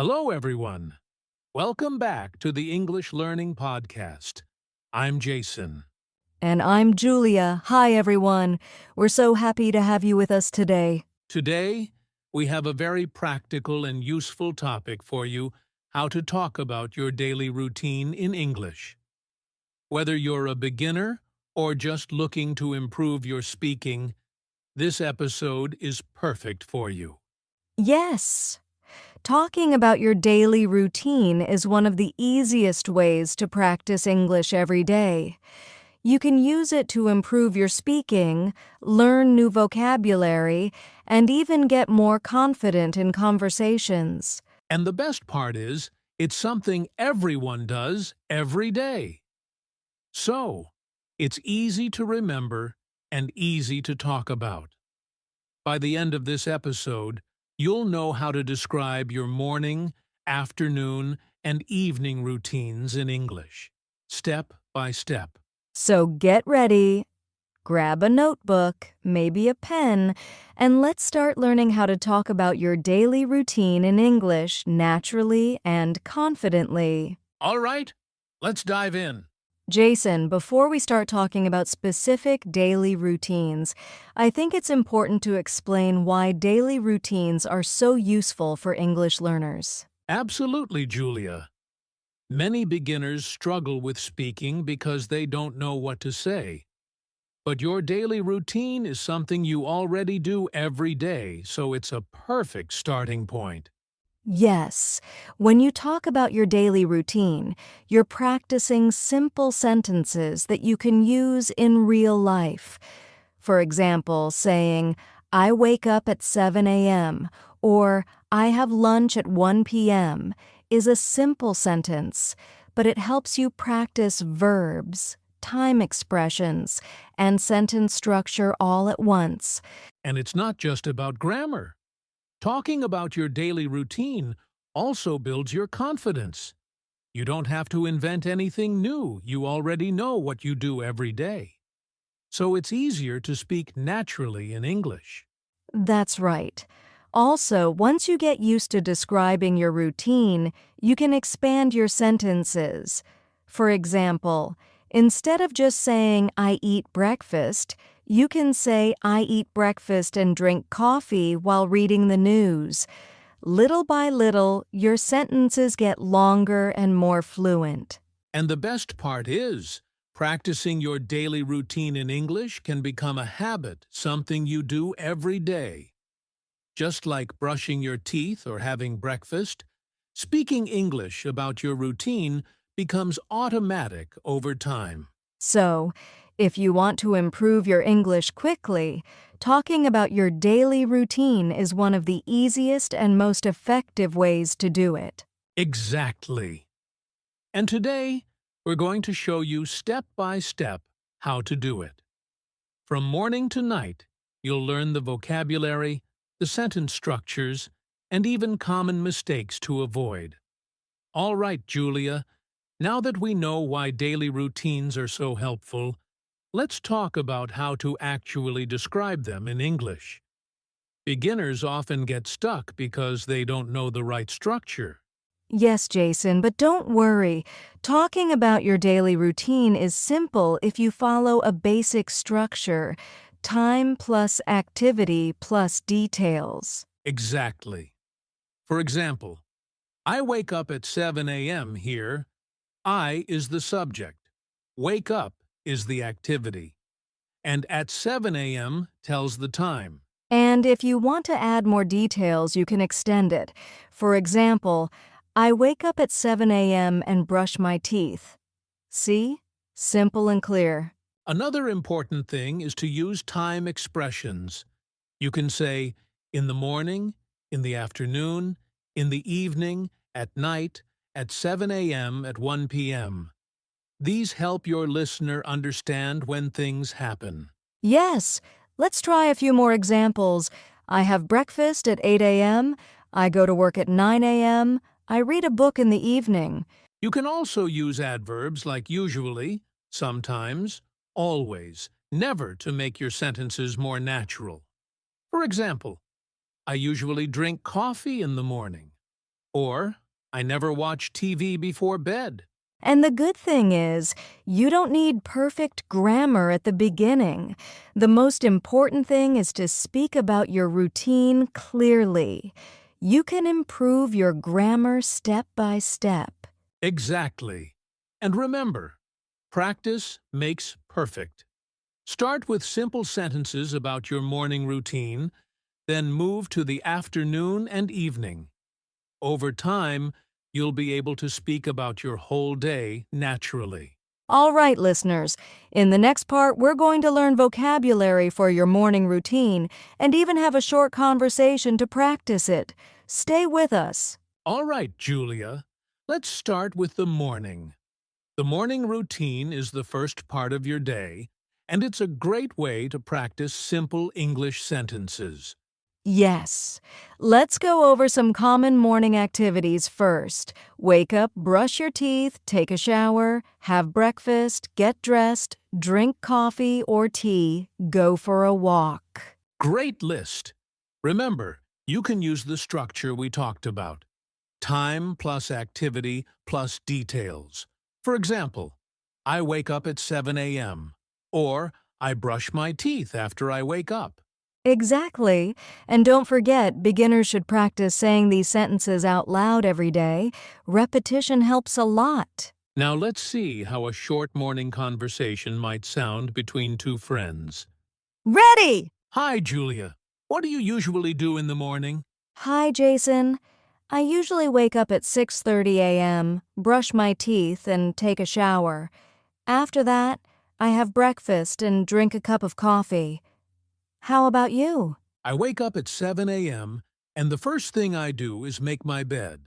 Hello, everyone. Welcome back to the English Learning Podcast. I'm Jason. And I'm Julia. Hi, everyone. We're so happy to have you with us today. Today, we have a very practical and useful topic for you: how to talk about your daily routine in English. Whether you're a beginner or just looking to improve your speaking, this episode is perfect for you. Yes, talking about your daily routine is one of the easiest ways to practice English every day. You can use it to improve your speaking, learn new vocabulary, and even get more confident in conversations. And the best part is, it's something everyone does every day. So, it's easy to remember and easy to talk about. By the end of this episode, you'll know how to describe your morning, afternoon, and evening routines in English, step by step. So get ready, grab a notebook, maybe a pen, and let's start learning how to talk about your daily routine in English naturally and confidently. All right, let's dive in. Jason, before we start talking about specific daily routines, I think it's important to explain why daily routines are so useful for English learners. Absolutely, Julia. Many beginners struggle with speaking because they don't know what to say. But your daily routine is something you already do every day, so it's a perfect starting point. Yes, when you talk about your daily routine, you're practicing simple sentences that you can use in real life. For example, saying, I wake up at 7 a.m. or I have lunch at 1 p.m. is a simple sentence, but it helps you practice verbs, time expressions, and sentence structure all at once. And it's not just about grammar. Talking about your daily routine also builds your confidence. You don't have to invent anything new. You already know what you do every day. So it's easier to speak naturally in English. That's right. Also, once you get used to describing your routine, you can expand your sentences. For example, instead of just saying, I eat breakfast, you can say, I eat breakfast and drink coffee while reading the news. Little by little, your sentences get longer and more fluent. And the best part is, practicing your daily routine in English can become a habit, something you do every day. Just like brushing your teeth or having breakfast, speaking English about your routine becomes automatic over time. So, if you want to improve your English quickly, talking about your daily routine is one of the easiest and most effective ways to do it. Exactly. And today, we're going to show you step by step how to do it. From morning to night, you'll learn the vocabulary, the sentence structures, and even common mistakes to avoid. All right, Julia, now that we know why daily routines are so helpful, let's talk about how to actually describe them in English. Beginners often get stuck because they don't know the right structure. Yes, Jason, but don't worry. Talking about your daily routine is simple if you follow a basic structure: time plus activity plus details. Exactly. For example, I wake up at 7 a.m. here. I is the subject. Wake up is the activity. And at 7 a.m. tells the time. And if you want to add more details, you can extend it. For example, I wake up at 7 a.m. and brush my teeth. See? Simple and clear. Another important thing is to use time expressions. You can say, in the morning, in the afternoon, in the evening, at night, at 7 a.m., at 1 p.m. These help your listener understand when things happen. Yes, let's try a few more examples. I have breakfast at 8 a.m., I go to work at 9 a.m., I read a book in the evening. You can also use adverbs like usually, sometimes, always, never to make your sentences more natural. For example, I usually drink coffee in the morning. Or, I never watch TV before bed. And the good thing is, you don't need perfect grammar at the beginning. The most important thing is to speak about your routine clearly. You can improve your grammar step by step. Exactly. And remember, practice makes perfect. Start with simple sentences about your morning routine, then move to the afternoon and evening. Over time, you'll be able to speak about your whole day naturally. All right, listeners, in the next part, we're going to learn vocabulary for your morning routine and even have a short conversation to practice it. Stay with us. All right, Julia, let's start with the morning. The morning routine is the first part of your day, and it's a great way to practice simple English sentences. Yes. Let's go over some common morning activities first. Wake up, brush your teeth, take a shower, have breakfast, get dressed, drink coffee or tea, go for a walk. Great list! Remember, you can use the structure we talked about. Time plus activity plus details. For example, I wake up at 7 a.m. Or I brush my teeth after I wake up. Exactly. And don't forget, beginners should practice saying these sentences out loud every day. Repetition helps a lot. Now let's see how a short morning conversation might sound between two friends. Ready! Hi, Julia. What do you usually do in the morning? Hi, Jason. I usually wake up at 6:30 a.m., brush my teeth, and take a shower. After that, I have breakfast and drink a cup of coffee. How about you? I wake up at 7 a.m., and the first thing I do is make my bed.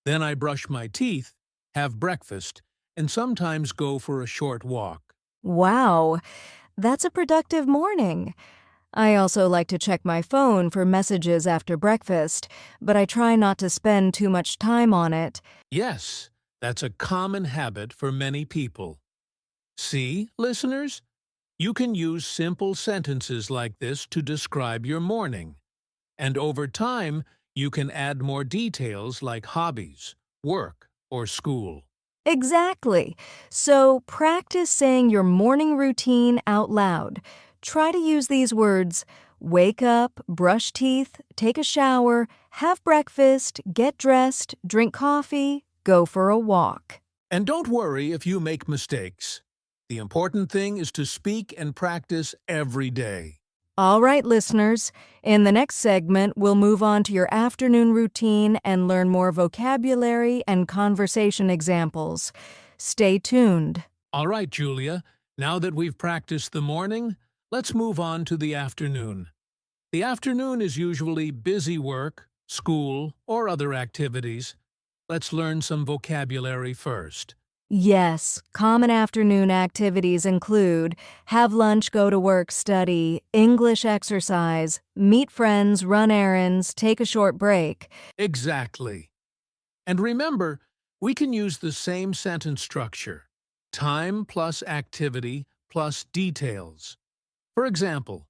Then I brush my teeth, have breakfast, and sometimes go for a short walk. Wow, that's a productive morning. I also like to check my phone for messages after breakfast, but I try not to spend too much time on it. Yes, that's a common habit for many people. See, listeners? You can use simple sentences like this to describe your morning. And over time, you can add more details like hobbies, work, or school. Exactly. So practice saying your morning routine out loud. Try to use these words: wake up, brush teeth, take a shower, have breakfast, get dressed, drink coffee, go for a walk. And don't worry if you make mistakes. The important thing is to speak and practice every day. All right, listeners. In the next segment, we'll move on to your afternoon routine and learn more vocabulary and conversation examples. Stay tuned. All right, Julia, now that we've practiced the morning, let's move on to the afternoon. The afternoon is usually busy work, school, or other activities. Let's learn some vocabulary first. Yes, common afternoon activities include have lunch, go to work, study, English exercise, meet friends, run errands, take a short break. Exactly. And remember, we can use the same sentence structure: time plus activity plus details. For example,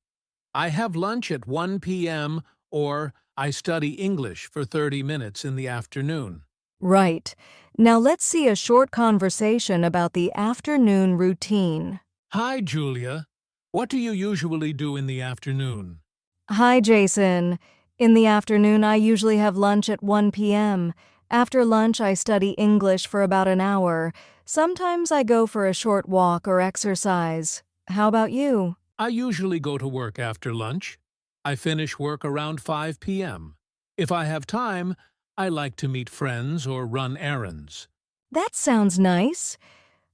I have lunch at 1 p.m. or I study English for 30 minutes in the afternoon. Right. Now let's see a short conversation about the afternoon routine. Hi, Julia. What do you usually do in the afternoon? Hi, Jason. In the afternoon, I usually have lunch at 1 p.m. After lunch, I study English for about an hour. Sometimes I go for a short walk or exercise. How about you? I usually go to work after lunch. I finish work around 5 p.m. If I have time, I like to meet friends or run errands. That sounds nice.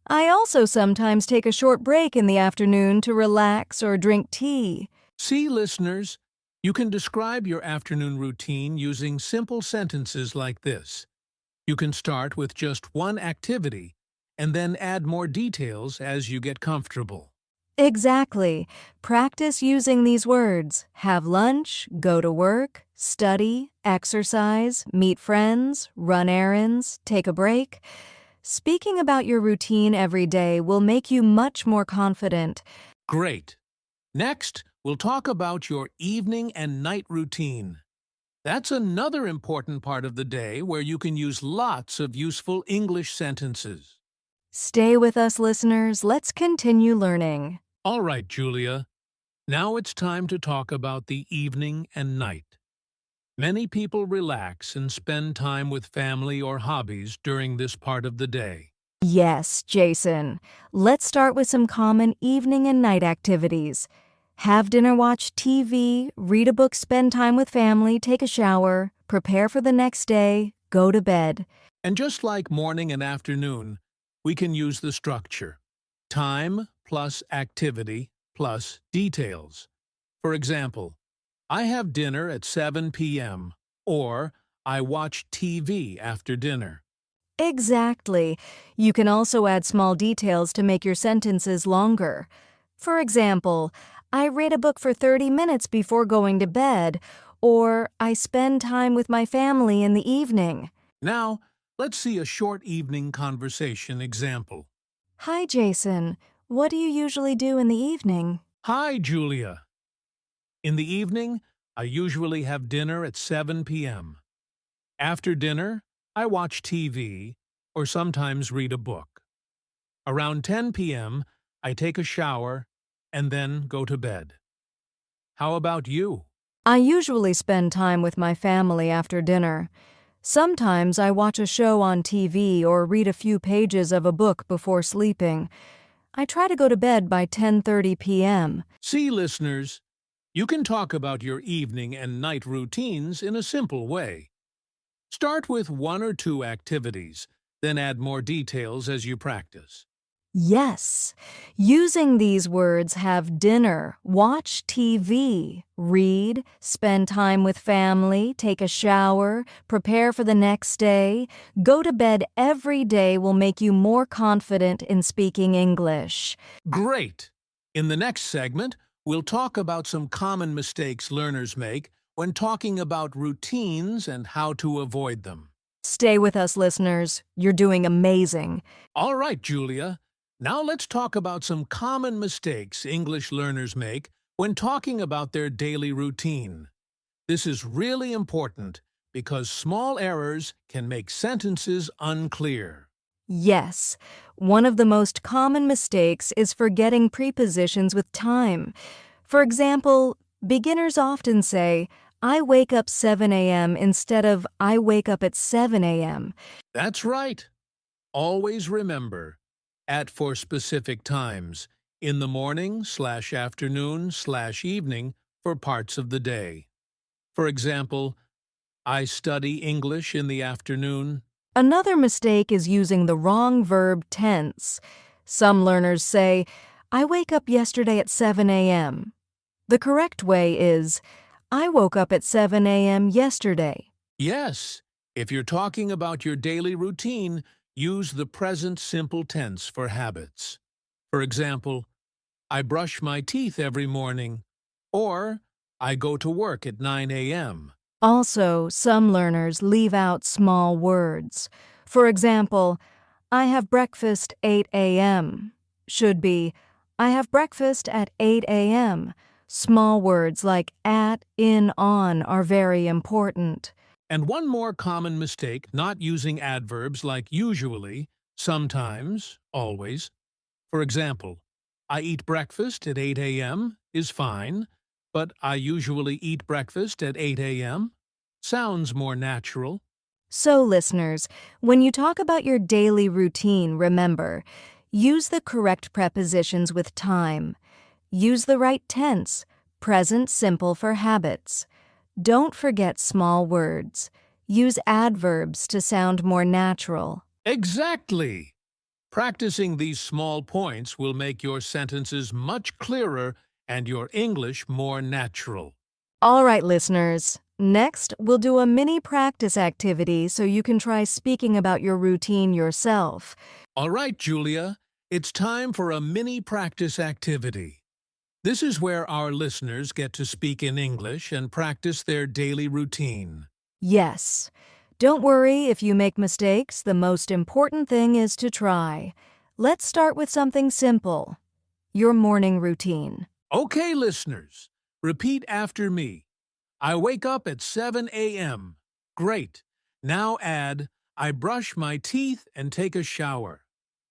I also sometimes take a short break in the afternoon to relax or drink tea. See, listeners, you can describe your afternoon routine using simple sentences like this. You can start with just one activity and then add more details as you get comfortable. Exactly. Practice using these words: have lunch, go to work, study, exercise, meet friends, run errands, take a break. Speaking about your routine every day will make you much more confident. Great. Next, we'll talk about your evening and night routine. That's another important part of the day where you can use lots of useful English sentences. Stay with us, listeners. Let's continue learning. All right, Julia. Now it's time to talk about the evening and night. Many people relax and spend time with family or hobbies during this part of the day. Yes, Jason. Let's start with some common evening and night activities. Have dinner, watch TV, read a book, spend time with family, take a shower, prepare for the next day, go to bed. And just like morning and afternoon, we can use the structure. Time plus activity plus details. For example, I have dinner at 7 p.m. or I watch TV after dinner. Exactly. You can also add small details to make your sentences longer. For example, I read a book for 30 minutes before going to bed, or I spend time with my family in the evening. Now, let's see a short evening conversation example. Hi, Jason. What do you usually do in the evening? Hi, Julia. In the evening, I usually have dinner at 7 p.m. After dinner, I watch TV or sometimes read a book. Around 10 p.m., I take a shower and then go to bed. How about you? I usually spend time with my family after dinner. Sometimes I watch a show on TV or read a few pages of a book before sleeping. I try to go to bed by 10:30 p.m. See, listeners, you can talk about your evening and night routines in a simple way. Start with one or two activities, then add more details as you practice. Yes, using these words have dinner, watch TV, read, spend time with family, take a shower, prepare for the next day, go to bed every day will make you more confident in speaking English. Great! In the next segment, we'll talk about some common mistakes learners make when talking about routines and how to avoid them. Stay with us, listeners. You're doing amazing. All right, Julia. Now let's talk about some common mistakes English learners make when talking about their daily routine. This is really important because small errors can make sentences unclear. Yes, one of the most common mistakes is forgetting prepositions with time. For example, beginners often say, I wake up 7 a.m. instead of I wake up at 7 a.m. That's right. Always remember, at for specific times, in the morning/afternoon/evening for parts of the day. For example, I study English in the afternoon. Another mistake is using the wrong verb tense. Some learners say, I wake up yesterday at 7 a.m. The correct way is, I woke up at 7 a.m. yesterday. Yes, if you're talking about your daily routine, use the present simple tense for habits. For example, I brush my teeth every morning, or I go to work at 9 a.m. Also, some learners leave out small words. For example, I have breakfast 8 a.m. should be, I have breakfast at 8 a.m. Small words like at, in, on are very important. And one more common mistake, not using adverbs like usually, sometimes, always. For example, I eat breakfast at 8 a.m. is fine, but I usually eat breakfast at 8 a.m. sounds more natural. So, listeners, when you talk about your daily routine, remember, use the correct prepositions with time. Use the right tense, present simple for habits. Don't forget small words. Use adverbs to sound more natural. Exactly! Practicing these small points will make your sentences much clearer and your English more natural. All right, listeners. Next, we'll do a mini practice activity so you can try speaking about your routine yourself. All right, Julia, it's time for a mini practice activity. This is where our listeners get to speak in English and practice their daily routine. Yes. Don't worry if you make mistakes. The most important thing is to try. Let's start with something simple. Your morning routine. Okay, listeners, repeat after me. I wake up at 7 a.m. Great. Now add, I brush my teeth and take a shower.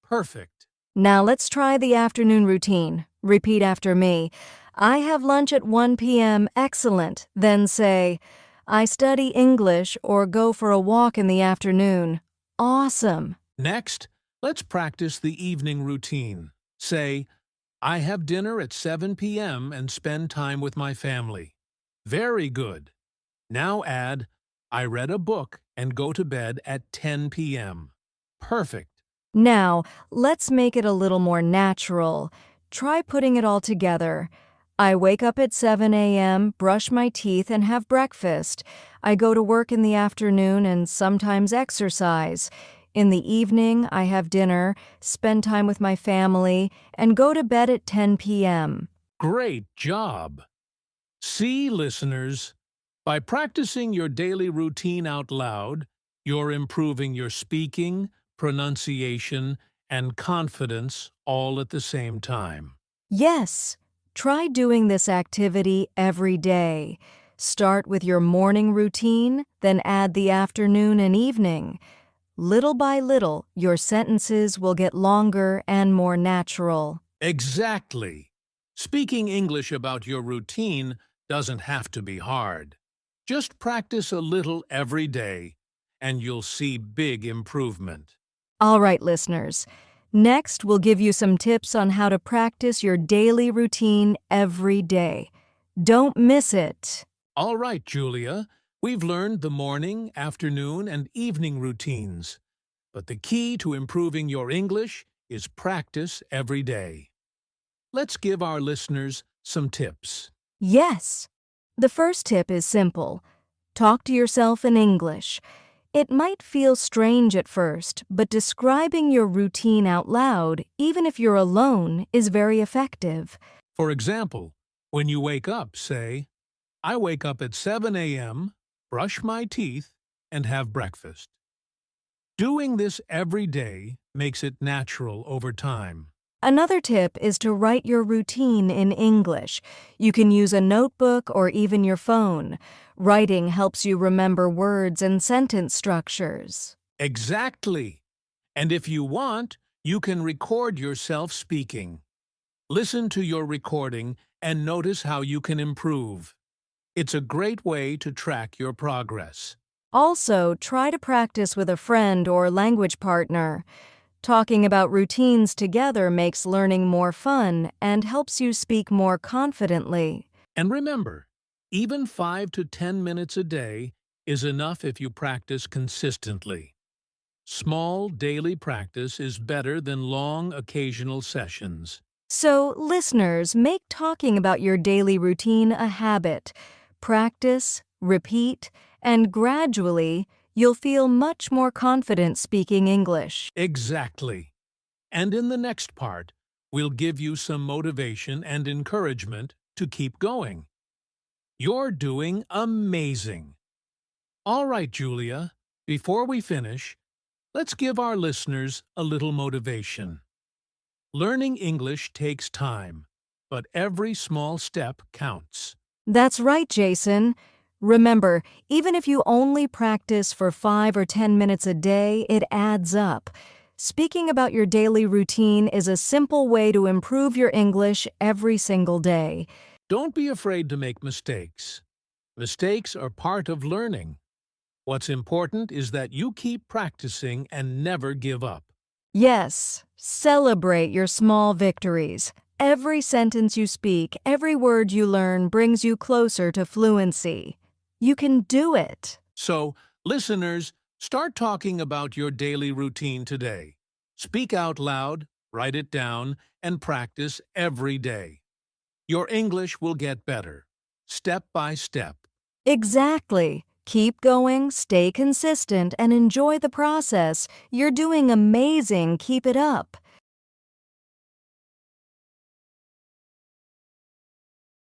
Perfect. Now let's try the afternoon routine. Repeat after me. I have lunch at 1 p.m. Excellent. Then say, I study English or go for a walk in the afternoon. Awesome. Next, let's practice the evening routine. Say, I have dinner at 7 p.m. and spend time with my family. Very good. Now add, I read a book and go to bed at 10 p.m. Perfect. Now, let's make it a little more natural. Try putting it all together. I wake up at 7 a.m., brush my teeth, and have breakfast. I go to work in the afternoon and sometimes exercise. In the evening, I have dinner, spend time with my family, and go to bed at 10 p.m. Great job. See, listeners, by practicing your daily routine out loud, you're improving your speaking, pronunciation, and confidence all at the same time. Yes, try doing this activity every day. Start with your morning routine, then add the afternoon and evening. Little by little, your sentences will get longer and more natural. Exactly. Speaking English about your routine doesn't have to be hard. Just practice a little every day, and you'll see big improvement. All right, listeners. Next, we'll give you some tips on how to practice your daily routine every day. Don't miss it. All right, Julia, we've learned the morning, afternoon, and evening routines. But the key to improving your English is practice every day. Let's give our listeners some tips. Yes. The first tip is simple. Talk to yourself in English. It might feel strange at first, but describing your routine out loud, even if you're alone, is very effective. For example, when you wake up, say, I wake up at 7 a.m., brush my teeth, and have breakfast. Doing this every day makes it natural over time. Another tip is to write your routine in English. You can use a notebook or even your phone. Writing helps you remember words and sentence structures. Exactly. And if you want, you can record yourself speaking. Listen to your recording and notice how you can improve. It's a great way to track your progress. Also, try to practice with a friend or language partner. Talking about routines together makes learning more fun and helps you speak more confidently. And remember, even 5 to 10 minutes a day is enough if you practice consistently. Small daily practice is better than long occasional sessions. So, listeners, make talking about your daily routine a habit. Practice, repeat, and gradually, you'll feel much more confident speaking English. Exactly. And in the next part, we'll give you some motivation and encouragement to keep going. You're doing amazing. All right, Julia, before we finish, let's give our listeners a little motivation. Learning English takes time, but every small step counts. That's right, Jason. Remember, even if you only practice for 5 or 10 minutes a day, it adds up. Speaking about your daily routine is a simple way to improve your English every single day. Don't be afraid to make mistakes. Mistakes are part of learning. What's important is that you keep practicing and never give up. Yes, celebrate your small victories. Every sentence you speak, every word you learn brings you closer to fluency. You can do it. So, listeners, start talking about your daily routine today. Speak out loud, write it down, and practice every day. Your English will get better, step by step. Exactly. Keep going, stay consistent, and enjoy the process. You're doing amazing. Keep it up.